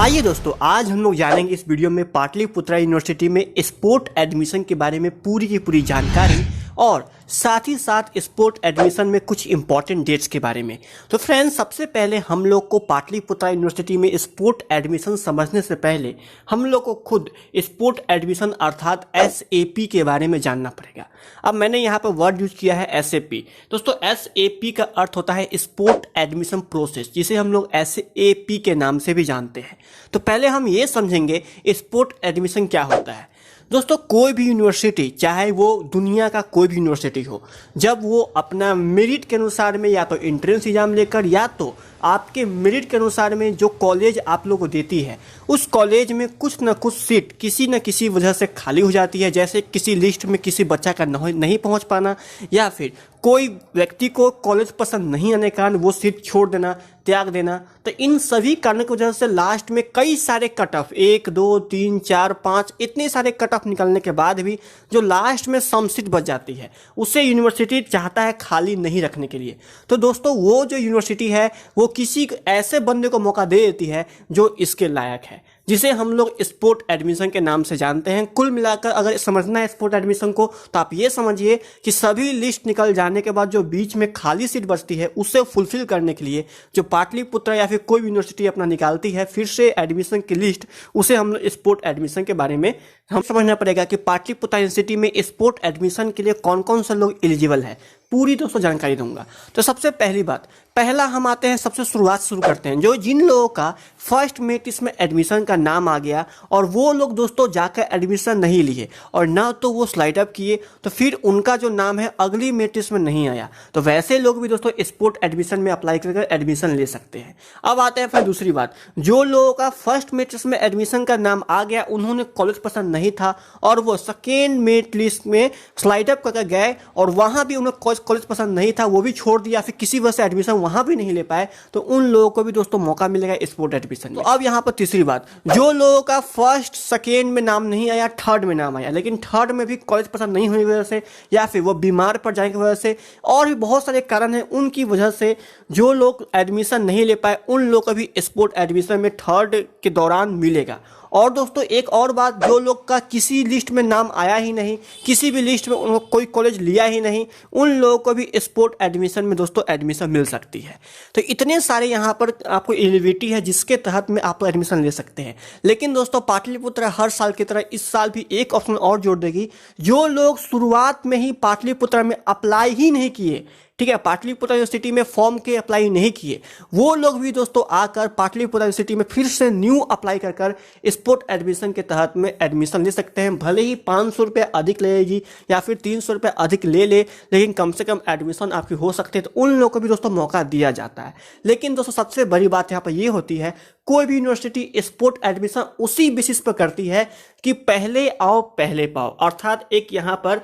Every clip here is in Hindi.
आइए दोस्तों, आज हम लोग जानेंगे इस वीडियो में पाटलिपुत्रा यूनिवर्सिटी में स्पोर्ट एडमिशन के बारे में पूरी की पूरी जानकारी और साथ ही साथ स्पोर्ट एडमिशन में कुछ इंपॉर्टेंट डेट्स के बारे में। तो फ्रेंड्स, सबसे पहले हम लोग को पाटलिपुत्रा यूनिवर्सिटी में स्पोर्ट एडमिशन समझने से पहले हम लोग को खुद स्पोर्ट एडमिशन अर्थात SAP के बारे में जानना पड़ेगा। अब मैंने यहाँ पर वर्ड यूज किया है SAP। दोस्तों, SAP का अर्थ होता है स्पोर्ट एडमिशन प्रोसेस, जिसे हम लोग SAP के नाम से भी जानते हैं। तो पहले हम ये समझेंगे स्पोर्ट एडमिशन क्या होता है। दोस्तों, कोई भी यूनिवर्सिटी, चाहे वो दुनिया का कोई भी यूनिवर्सिटी हो, जब वो अपना मेरिट के अनुसार में या तो एंट्रेंस एग्जाम लेकर या तो आपके मेरिट के अनुसार में जो कॉलेज आप लोग को देती है, उस कॉलेज में कुछ ना कुछ सीट किसी न किसी वजह से खाली हो जाती है। जैसे किसी लिस्ट में किसी बच्चा का नहीं पहुंच पाना, या फिर कोई व्यक्ति को कॉलेज पसंद नहीं आने के कारण वो सीट छोड़ देना, त्याग देना। तो इन सभी कारणों की वजह से लास्ट में कई सारे कट ऑफ 1, 2, 3, 4, 5 इतने सारे कट ऑफ निकलने के बाद भी जो लास्ट में सम सीट बच जाती है, उसे यूनिवर्सिटी चाहता है खाली नहीं रखने के लिए। तो दोस्तों, वो जो यूनिवर्सिटी है वो किसी ऐसे बंदे को मौका दे देती है जो इसके लायक है, जिसे हम लोग स्पोर्ट एडमिशन के नाम से जानते हैं। कुल मिलाकर अगर समझना है स्पोर्ट एडमिशन को, तो आप ये समझिए कि सभी लिस्ट निकल जाने के बाद जो बीच में खाली सीट बचती है, उसे फुलफिल करने के लिए जो पाटलिपुत्रा या फिर कोई भी यूनिवर्सिटी अपना निकालती है फिर से एडमिशन की लिस्ट, उसे हम लोग स्पोर्ट एडमिशन के बारे में हम समझना पड़ेगा कि पाटलिपुत्रा यूनिवर्सिटी में स्पोर्ट एडमिशन के लिए कौन कौन से लोग एलिजिबल है। पूरी दोस्तों जानकारी दूंगा। तो सबसे पहली बात, पहला हम आते हैं, सबसे शुरुआत शुरू करते हैं। जो जिन लोगों का फर्स्ट मेरिट लिस्ट में एडमिशन का नाम आ गया और वो लोग दोस्तों जाकर एडमिशन नहीं लिए और ना तो वो स्लाइड अप किए, तो फिर उनका जो नाम है अगली मेरिट लिस्ट में नहीं आया, तो वैसे लोग भी दोस्तों स्पोर्ट एडमिशन में अप्लाई कर एडमिशन ले सकते हैं। अब आते हैं फिर दूसरी बात, जो लोगों का फर्स्ट मेरिट लिस्ट में एडमिशन का नाम आ गया, उन्होंने कॉलेज पसंद नहीं था और वो सेकेंड मेरिट लिस्ट में स्लाइड अप करके गए और वहां भी उन्हें कॉलेज पसंद नहीं था, वो भी छोड़ दिया, फिर किसी वजह से एडमिशन वहां भी नहीं ले पाए, तो उन लोगों को भी दोस्तों मौका मिलेगा स्पोर्ट एडमिशन में। तो अब यहां पर तीसरी बात, जो लोगों का फर्स्ट सेकेंड में नाम नहीं आया, थर्ड में नाम आया, लेकिन थर्ड में भी कॉलेज पसंद नहीं होने की वजह से या फिर वो बीमार पड़ जाने की वजह से और भी बहुत सारे कारण हैं, उनकी वजह से जो लोग एडमिशन नहीं ले पाए, उन लोग को भी स्पोर्ट एडमिशन में थर्ड के दौरान मिलेगा। और दोस्तों एक और बात, जो लोग का किसी लिस्ट में नाम आया ही नहीं, किसी भी लिस्ट में उनको कोई कॉलेज लिया ही नहीं, उन लोगों को भी स्पोर्ट एडमिशन में दोस्तों एडमिशन मिल सकती है। तो इतने सारे यहाँ पर आपको एलिजिबिलिटी है जिसके तहत में आप एडमिशन ले सकते हैं। लेकिन दोस्तों पाटलिपुत्रा हर साल की तरह इस साल भी एक ऑप्शन और जोड़ देगी, जो लोग शुरुआत में ही पाटलिपुत्रा में अप्लाई ही नहीं किए, ठीक है, पाटलिपुत्रा यूनिवर्सिटी में फॉर्म के अप्लाई नहीं किए, वो लोग भी दोस्तों आकर पाटलिपुत्रा यूनिवर्सिटी में फिर से न्यू अप्लाई कर स्पोर्ट एडमिशन के तहत में एडमिशन ले सकते हैं। भले ही 500 रुपये अधिक लेगी या फिर 300 रुपये अधिक ले, लेकिन कम से कम एडमिशन आपकी हो सकती है। तो उन लोगों को भी दोस्तों मौका दिया जाता है। लेकिन दोस्तों सबसे बड़ी बात यहाँ पर ये होती है, कोई भी यूनिवर्सिटी स्पोर्ट एडमिशन उसी बेसिस पर करती है कि पहले आओ पहले पाओ, अर्थात एक यहाँ पर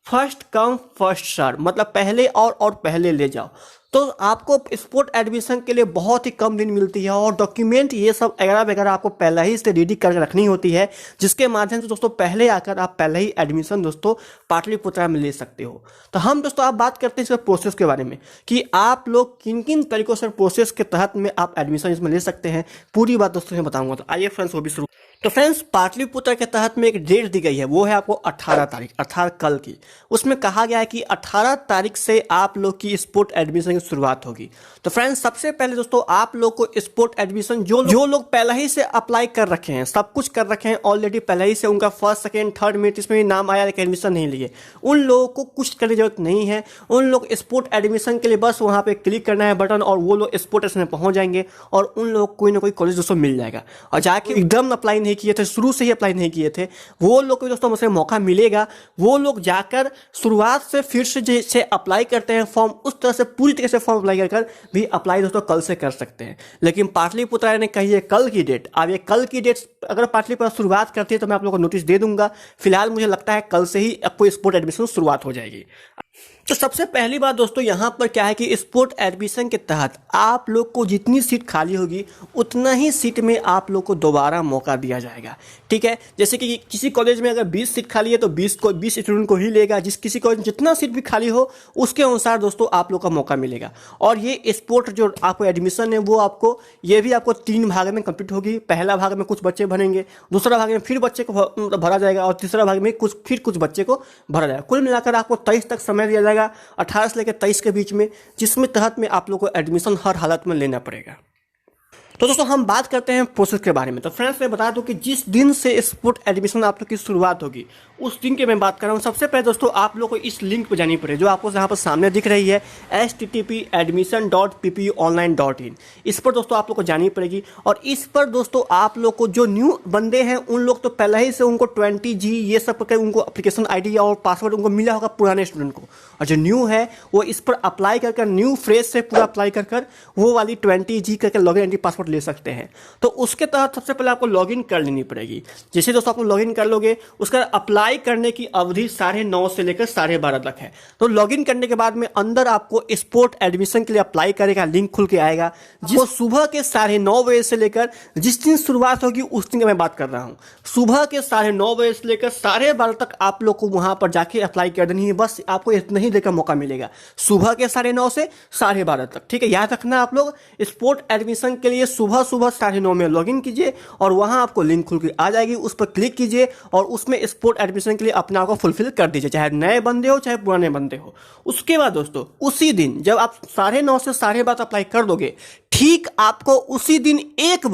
फर्स्ट कम फर्स्ट सर्व, मतलब पहले और पहले ले जाओ। तो आपको स्पोर्ट एडमिशन के लिए बहुत ही कम दिन मिलती है और डॉक्यूमेंट ये सब वगैरह आपको पहले ही से रेडी करके रखनी होती है, जिसके माध्यम से दोस्तों पहले आकर आप पहले ही एडमिशन दोस्तों पाटलिपुत्रा में ले सकते हो। तो हम दोस्तों आप बात करते हैं इस प्रोसेस के बारे में कि आप लोग किन किन तरीकों से प्रोसेस के तहत में आप एडमिशन इसमें ले सकते हैं, पूरी बात दोस्तों मैं बताऊंगा। तो आइए फ्रेंड्स वो भी शुरू। तो फ्रेंड्स, पाटलिपुत्रा के तहत में एक डेट दी गई है, वो है आपको 18 तारीख अर्थात कल की। उसमें कहा गया है कि 18 तारीख से आप लोग की स्पोर्ट एडमिशन की शुरुआत होगी। तो फ्रेंड्स, सबसे पहले दोस्तों आप लोग को स्पोर्ट एडमिशन जो लोग पहले ही से अप्लाई कर रखे हैं, सब कुछ कर रखे हैं ऑलरेडी, पहले ही से उनका फर्स्ट सेकेंड थर्ड मेरिट इसमें भी नाम आया लेकिन एडमिशन नहीं लिए, उन लोगों को कुछ करने की जरूरत नहीं है। उन लोग स्पोर्ट एडमिशन के लिए बस वहां पे क्लिक करना है बटन और वो लोग स्पोर्ट एडमिशन में पहुंच जाएंगे और उन लोग कोई ना कोई कॉलेज दोस्तों मिल जाएगा। और जाके एकदम अप्लाई नहीं किए थे, शुरू से ही अप्लाई नहीं किए थे, वो लोग को दोस्तों मुझसे मौका मिलेगा। वो लोग जाकर शुरुआत से फिर से जैसे अप्लाई करते हैं फॉर्म, उस तरह से पूरी तरह से फॉर्म अप्लाई कर भी अप्लाई दोस्तों कल से कर सकते हैं। लेकिन पाटलिपुत्रा ने कही है कल की डेट। अब ये कल की डेट अगर पाटलिपुत्रा शुरुआत करती है तो मैं आप लोगों को नोटिस दे दूंगा। फिलहाल मुझे लगता है कल से ही आपको स्पोर्ट एडमिशन शुरुआत हो जाएगी। तो सबसे पहली बात दोस्तों यहाँ पर क्या है कि स्पोर्ट एडमिशन के तहत आप लोग को जितनी सीट खाली होगी उतना ही सीट में आप लोग को दोबारा मौका दिया जाएगा। ठीक है, जैसे कि किसी कॉलेज में अगर 20 सीट खाली है तो 20 स्टूडेंट को ही लेगा, जिस किसी कॉलेज में जितना सीट भी खाली हो उसके अनुसार दोस्तों आप लोग का मौका मिलेगा। और ये स्पोर्ट जो आपको एडमिशन है वो आपको ये भी आपको 3 भाग में कंप्लीट होगी। पहला भाग में कुछ बच्चे भरेंगे, दूसरा भाग में फिर बच्चे को भरा जाएगा और तीसरा भाग में कुछ बच्चे को भरा जाएगा। कुल मिलाकर आपको 23 तक समय दिया जाएगा, 18 से लेकर 23 के बीच में, जिसमें तहत में आप लोग को एडमिशन हर हालत में लेना पड़ेगा। तो दोस्तों हम बात करते हैं प्रोसेस के बारे में। तो फ्रेंड्स मैं बता दूं कि जिस दिन से स्पोर्ट एडमिशन आप लोग की शुरुआत होगी उस दिन की मैं बात कर रहा हूँ। सबसे पहले दोस्तों आप लोग को इस लिंक पर जानी पड़ेगी जो आपको यहाँ पर सामने दिख रही है http://admission.ppuonline.in। इस पर दोस्तों आप लोग को जानी पड़ेगी और इस पर दोस्तों आप लोग को जो न्यू बंदे हैं उन लोग तो पहले ही से उनको 20G ये सब करके उनको एप्लीकेशन ID और पासवर्ड उनको मिला होगा पुराने स्टूडेंट को, और जो न्यू है वो इस पर अप्लाई कर न्यू फ्रेश से पूरा अप्लाई कर वो वाली 20G करके लॉगिन ID पासवर्ड ले सकते हैं। तो उसके तहत सबसे पहले आपको लॉगिन कर लेनी पड़ेगी। जैसे दोस्तों आप लॉगिन कर लोगे उसका अप्लाई करने की अवधि 9:30 से लेकर 12:30 तक है। तो लॉगिन करने के बाद में अंदर आपको स्पोर्ट एडमिशन के लिए अप्लाई करेगा लिंक खुल के आएगा, जो सुबह के 9:30 बजे से लेकर जिस दिन शुरुआत होगी उस दिन की मैं बात कर रहा हूँ। सुबह के 9:30 बजे से लेकर 12:30 तक आप लोग को वहां पर जाके अप्लाई कर देनी है। बस आपको इतना ही देर का मौका मिलेगा, सुबह के 9:30 से 12:30 तक। ठीक है, याद रखना आप लोग स्पोर्ट एडमिशन के लिए सुबह 9:30 में लॉगिन कीजिए और वहां आपको लिंक खुल के आ जाएगी, उस पर क्लिक कीजिए और उसमें स्पोर्ट एडमिशन के लिए अपने आप को फुलफिल कर दीजिए, चाहे नए बंदे हो चाहे पुराने बंदे हो। उसके बाद दोस्तों उसी दिन जब आप 9:30 से 12:30 अप्लाई कर दोगे, ठीक आपको उसी दिन 1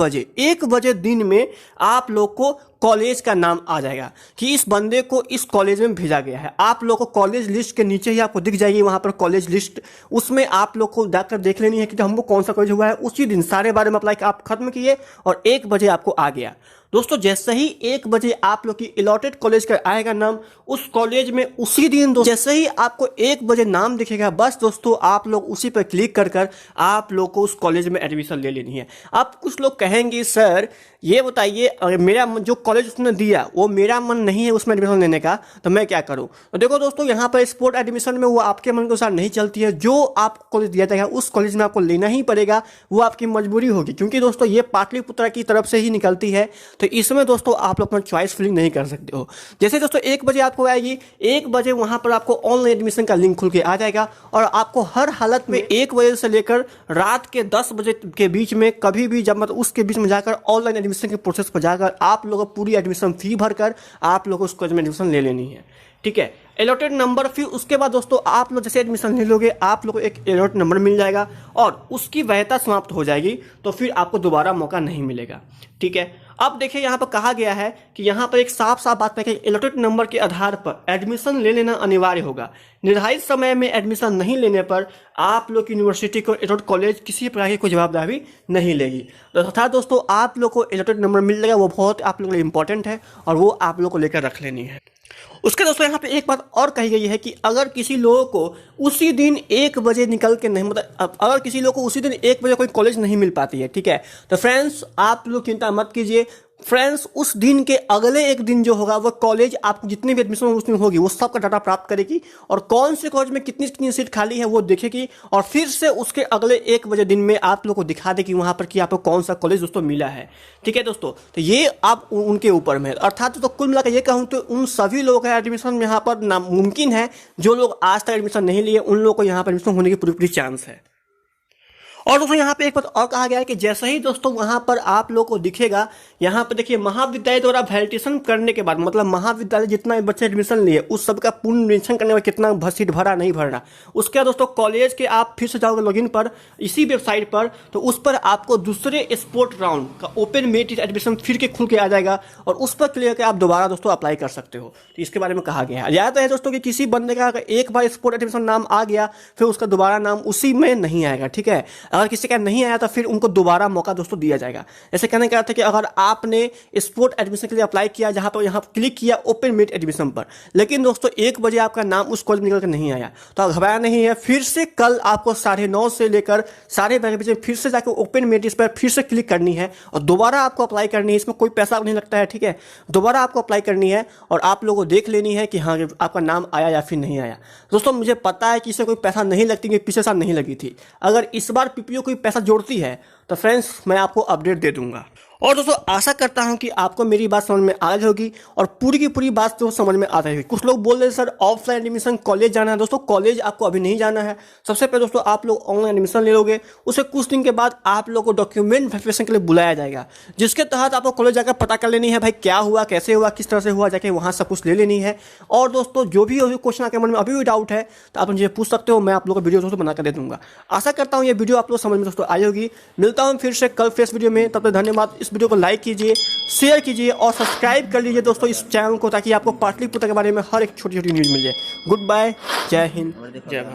बजे दिन में आप लोग को कॉलेज का नाम आ जाएगा कि इस बंदे को इस कॉलेज में भेजा गया है। आप लोग को कॉलेज लिस्ट के नीचे ही आपको दिख जाएगी वहां पर कॉलेज लिस्ट, उसमें आप लोग को जाकर देख लेनी है कि हमको कौन सा कॉलेज हुआ है। उसी दिन 12:30 में अप्लाई आप खत्म किए और 1 बजे आपको आ गया। दोस्तों जैसे ही 1 बजे आप लोग की अलॉटेड कॉलेज का आएगा नाम, उस कॉलेज में उसी दिन जैसे ही आपको 1 बजे नाम दिखेगा, बस दोस्तों आप लोग उसी पर क्लिक कर आप लोग को उस कॉलेज में एडमिशन ले लेनी है। अब कुछ लोग कहेंगे सर ये बताइए मेरा जो कॉलेज उसने दिया वो मेरा मन नहीं है उसमें एडमिशन लेने का, तो मैं क्या करूं? तो देखो दोस्तों यहाँ पर स्पोर्ट एडमिशन में वो आपके मन के अनुसार नहीं चलती है। जो आप कॉलेज दिया जाएगा उस कॉलेज में आपको लेना ही पड़ेगा, वो आपकी मजबूरी होगी, क्योंकि दोस्तों ये पाटलिपुत्रा की तरफ से ही निकलती है। तो इसमें दोस्तों आप लोग अपना चॉइस फिलिंग नहीं कर सकते हो। जैसे दोस्तों 1 बजे आपको आएगी, 1 बजे वहां पर आपको ऑनलाइन एडमिशन का लिंक खुल के आ जाएगा और आपको हर हालत में 1 बजे से लेकर रात के 10 बजे के बीच में कभी भी जब मतलब उसके बीच में जाकर ऑनलाइन एडमिशन के प्रोसेस पर जाकर आप लोगों को पूरी एडमिशन फी भरकर आप लोगों को उस कॉलेज में एडमिशन ले लेनी है। ठीक है, अलॉटेड नंबर, फिर उसके बाद दोस्तों आप लोग जैसे एडमिशन ले लोगे आप लोग को एक अलॉट नंबर मिल जाएगा और उसकी वैधता समाप्त हो जाएगी, तो फिर आपको दोबारा मौका नहीं मिलेगा। ठीक है, अब देखिए यहाँ पर कहा गया है कि यहाँ पर एक साफ बात है कि अलॉटेड नंबर के आधार पर एडमिशन ले लेना अनिवार्य होगा। निर्धारित समय में एडमिशन नहीं लेने पर आप लोग की यूनिवर्सिटी को अलॉटेड कॉलेज किसी प्रकार की कोई जवाबदारी नहीं लेगी। तो अर्थात दोस्तों आप लोग को अलॉटेड नंबर मिल जाएगा, वो बहुत आप लोगों के लिए इंपॉर्टेंट है और वो आप लोग को लेकर रख लेनी है। उसके दोस्तों यहाँ पे एक बात और कही गई है कि अगर किसी लोगों को उसी दिन 1 बजे निकल के नहीं, मतलब अगर किसी लोगों को उसी दिन 1 बजे कोई कॉलेज नहीं मिल पाती है, ठीक है, तो फ्रेंड्स आप लोग चिंता मत कीजिए। फ्रेंड्स उस दिन के अगले एक दिन जो होगा वो कॉलेज आपको जितनी भी एडमिशन उसमें होगी वो सब का डाटा प्राप्त करेगी और कौन से कॉलेज में कितनी कितनी सीट खाली है वो देखेगी और फिर से उसके अगले 1 बजे दिन में आप लोग को दिखा देगी वहां पर कि आपको कौन सा कॉलेज दोस्तों मिला है। ठीक है दोस्तों, तो ये आप उनके ऊपर में, अर्थात तो कुल मिलाकर ये कहूँ तो उन सभी लोगों का एडमिशन यहाँ पर नामुमकिन है। जो लोग आज तक एडमिशन नहीं लिए उन लोगों को यहाँ पर एडमिशन होने की पूरी चांस है। और दोस्तों यहाँ पे एक बात और कहा गया है कि जैसे ही दोस्तों वहां पर आप लोग को दिखेगा, यहाँ पर देखिए महाविद्यालय द्वारा वैलिडेशन करने के बाद, मतलब महाविद्यालय जितना बच्चे एडमिशन लिए उस सब का पूर्ण निरीक्षण करने में कितना सीट भरा नहीं भरा, उसके बाद दोस्तों कॉलेज के आप फिर से जाओगे लॉगिन पर इसी वेबसाइट पर, तो उस पर आपको दूसरे स्पोर्ट राउंड का ओपन मेरिट एडमिशन फिर के खुल के आ जाएगा और उस पर क्लियर करके आप दोबारा दोस्तों अप्लाई कर सकते हो। तो इसके बारे में कहा गया है। याद है दोस्तों कि किसी बंदे का एक बार स्पोर्ट एडमिशन नाम आ गया फिर उसका दोबारा नाम उसी में नहीं आएगा। ठीक है, अगर किसी का नहीं आया तो फिर उनको दोबारा मौका दोस्तों दिया जाएगा। जैसे कहने का अर्थ है कि अगर आपने स्पोर्ट एडमिशन के लिए अप्लाई किया, जहां पर यहाँ क्लिक किया ओपन मेरिट एडमिशन पर, लेकिन दोस्तों 1 बजे आपका नाम उस कॉलेज में निकल कर नहीं आया, तो आप घबराया नहीं है। फिर से कल आपको 9:30 से लेकर 12:30 बजे फिर से जाकर ओपन मेरिट इस पर फिर से क्लिक करनी है और दोबारा आपको अप्लाई करनी है। इसमें कोई पैसा नहीं लगता है, ठीक है। दोबारा आपको अप्लाई करनी है और आप लोगों को देख लेनी है कि हाँ आपका नाम आया या फिर नहीं आया। दोस्तों मुझे पता है कि इससे कोई पैसा नहीं लगती, क्योंकि पिछले साल नहीं लगी थी। अगर इस बार पीपीओ कोई पैसा जोड़ती है तो फ्रेंड्स मैं आपको अपडेट दे दूंगा। और दोस्तों आशा करता हूं कि आपको मेरी बात समझ में आ रही होगी और पूरी की पूरी बात तो समझ में आ रही होगी। कुछ लोग बोल रहे हैं सर ऑफलाइन एडमिशन कॉलेज जाना है। दोस्तों कॉलेज आपको अभी नहीं जाना है। सबसे पहले दोस्तों आप लोग ऑनलाइन एडमिशन ले लोगे, उससे कुछ दिन के बाद आप लोग को डॉक्यूमेंट वेरिफिकेशन के लिए बुलाया जाएगा, जिसके तहत आपको कॉलेज जाकर पता कर लेनी है भाई क्या हुआ, कैसे हुआ, किस तरह से हुआ, जाके वहाँ सब कुछ ले लेनी है। और दोस्तों जो भी क्वेश्चन आपके मन में अभी भी डाउट है तो आप मुझे पूछ सकते हो, मैं आप लोगों को वीडियो दोस्तों बनाकर दे दूंगा। आशा करता हूँ ये वीडियो आप लोग समझ में दोस्तों आई होगी। मिलता हूँ फिर से कल फ्रेश वीडियो में, तब तक धन्यवाद। इस वीडियो को लाइक कीजिए, शेयर कीजिए और सब्सक्राइब कर लीजिए दोस्तों इस चैनल को, ताकि आपको पाटलिपुत्र के बारे में हर एक छोटी छोटी न्यूज़ मिल जाए। गुड बाय, जय हिंद, जय भारत।